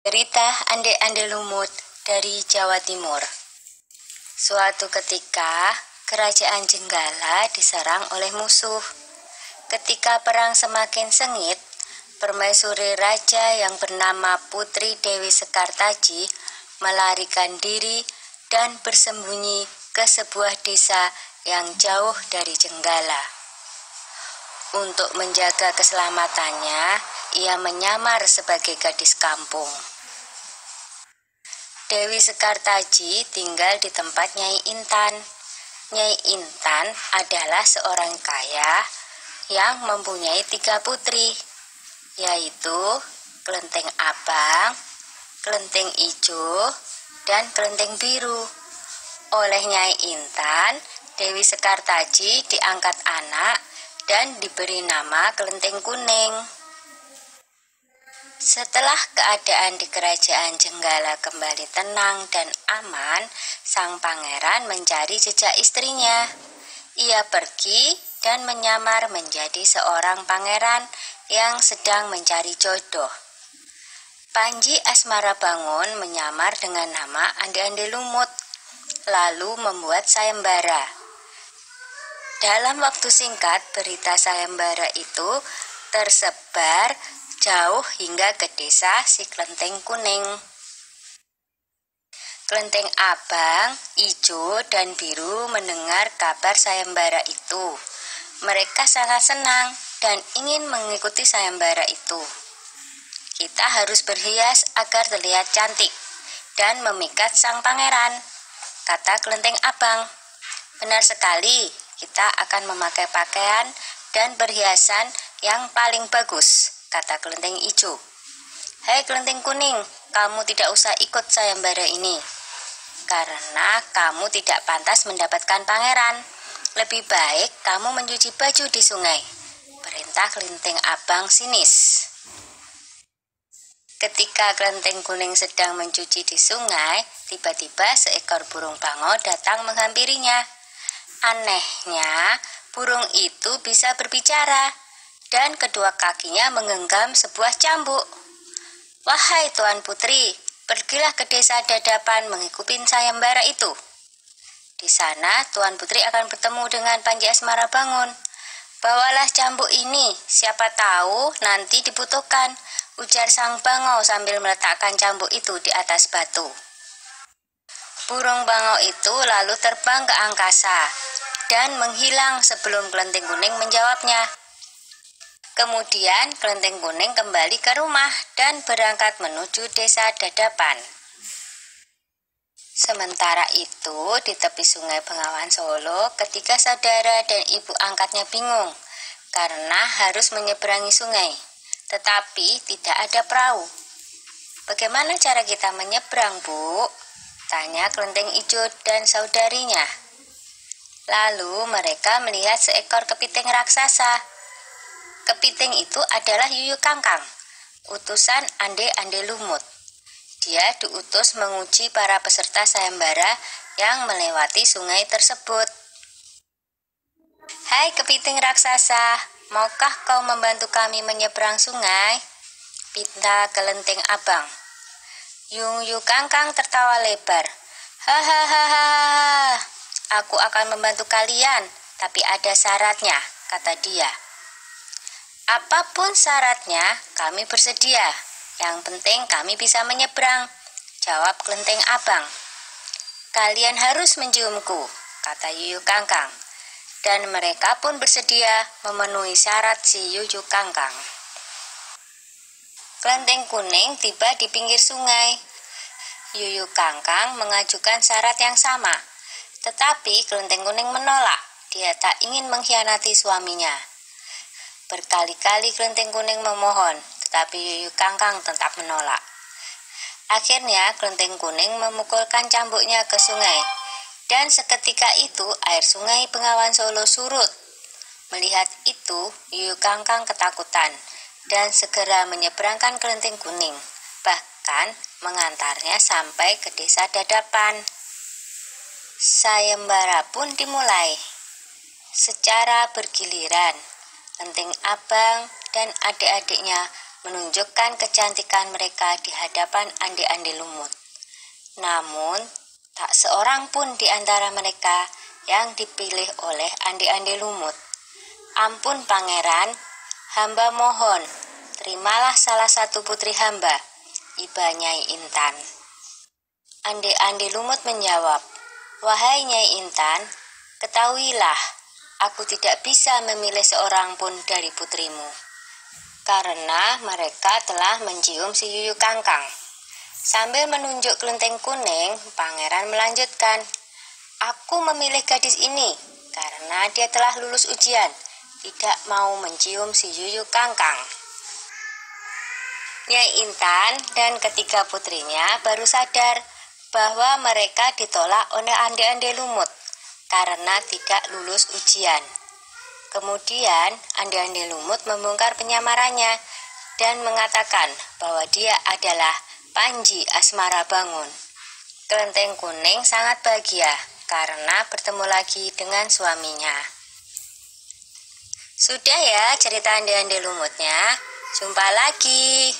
Cerita Ande-Ande Lumut dari Jawa Timur. Suatu ketika, kerajaan Jenggala diserang oleh musuh. Ketika perang semakin sengit, permaisuri raja yang bernama Putri Dewi Sekartaji melarikan diri dan bersembunyi ke sebuah desa yang jauh dari Jenggala. Untuk menjaga keselamatannya, ia menyamar sebagai gadis kampung. Dewi Sekartaji tinggal di tempat Nyai Intan. Nyai Intan adalah seorang kaya yang mempunyai 3 putri, yaitu Kelenteng Abang, Kelenteng Ijo, dan Kelenteng Biru. Oleh Nyai Intan, Dewi Sekartaji diangkat anak dan diberi nama Kelenteng Kuning. Setelah keadaan di kerajaan Jenggala kembali tenang dan aman, sang pangeran mencari jejak istrinya. Ia pergi dan menyamar menjadi seorang pangeran yang sedang mencari jodoh. Panji Asmarabangun menyamar dengan nama Ande-Ande Lumut, lalu membuat sayembara. Dalam waktu singkat, berita sayembara itu tersebar jauh hingga ke desa si Kelenteng Kuning. Kelenteng Abang, Ijo, dan Biru mendengar kabar sayembara itu. Mereka sangat senang dan ingin mengikuti sayembara itu. Kita harus berhias agar terlihat cantik dan memikat sang pangeran, kata Kelenteng Abang. Benar sekali, kita akan memakai pakaian dan perhiasan yang paling bagus, kata Kelenteng Ijo. Hei Kelenteng Kuning, kamu tidak usah ikut sayembara ini, karena kamu tidak pantas mendapatkan pangeran. Lebih baik kamu mencuci baju di sungai, perintah Kelenteng Abang sinis. Ketika Kelenteng Kuning sedang mencuci di sungai, tiba-tiba seekor burung bango datang menghampirinya. Anehnya, burung itu bisa berbicara dan kedua kakinya menggenggam sebuah cambuk. Wahai Tuan Putri, pergilah ke desa Dadapan mengikuti sayembara itu. Di sana Tuan Putri akan bertemu dengan Panji Asmarabangun. Bawalah cambuk ini, siapa tahu nanti dibutuhkan, ujar sang bango sambil meletakkan cambuk itu di atas batu. Burung bango itu lalu terbang ke angkasa dan menghilang sebelum Kelenteng Kuning menjawabnya. Kemudian Kelenteng Kuning kembali ke rumah dan berangkat menuju desa Dadapan. Sementara itu, di tepi sungai Bengawan Solo, ketiga saudara dan ibu angkatnya bingung karena harus menyeberangi sungai, tetapi tidak ada perahu. Bagaimana cara kita menyeberang, Bu? Tanya Kelenteng Ijo dan saudarinya. Lalu mereka melihat seekor kepiting raksasa. Kepiting itu adalah Yuyu Kangkang, utusan Ande-Ande Lumut. Dia diutus menguji para peserta sayembara yang melewati sungai tersebut. Hai kepiting raksasa, maukah kau membantu kami menyeberang sungai? Pinta Kelenteng Abang. Yuyu Kangkang tertawa lebar. Hahaha, aku akan membantu kalian, tapi ada syaratnya, kata dia. Apapun syaratnya, kami bersedia. Yang penting kami bisa menyeberang, jawab Kelenteng Abang. Kalian harus menciumku, kata Yuyu Kangkang. Dan mereka pun bersedia memenuhi syarat si Yuyu Kangkang. Kelenteng Kuning tiba di pinggir sungai. Yuyu Kangkang mengajukan syarat yang sama, tetapi Kelenteng Kuning menolak. Dia tak ingin mengkhianati suaminya. Berkali-kali Kelenteng Kuning memohon, tetapi Yuyu Kangkang tetap menolak. Akhirnya Kelenteng Kuning memukulkan cambuknya ke sungai, dan seketika itu air sungai Bengawan Solo surut. Melihat itu, Yuyu Kangkang ketakutan dan segera menyeberangkan Kelenteng Kuning, bahkan mengantarnya sampai ke desa Dadapan. Sayembara pun dimulai. Secara bergiliran, Kelenteng Abang dan adik-adiknya menunjukkan kecantikan mereka di hadapan ande-ande lumut. Namun, tak seorang pun di antara mereka yang dipilih oleh ande-ande lumut. Ampun pangeran, hamba mohon, terimalah salah satu putri hamba, iba Nyai Intan. Ande-ande lumut menjawab, wahai Nyai Intan, ketahuilah, aku tidak bisa memilih seorang pun dari putrimu, karena mereka telah mencium si Yuyu Kangkang. Sambil menunjuk kelenteng kuning, pangeran melanjutkan, aku memilih gadis ini karena dia telah lulus ujian, tidak mau mencium si Yuyu Kangkang. Nyai Intan dan ketiga putrinya baru sadar bahwa mereka ditolak oleh ande-ande lumut karena tidak lulus ujian. Kemudian ande-ande lumut membongkar penyamarannya dan mengatakan bahwa dia adalah Panji Asmara Bangun. Kelenteng kuning sangat bahagia karena bertemu lagi dengan suaminya. Sudah ya cerita ande-ande lumutnya. Jumpa lagi.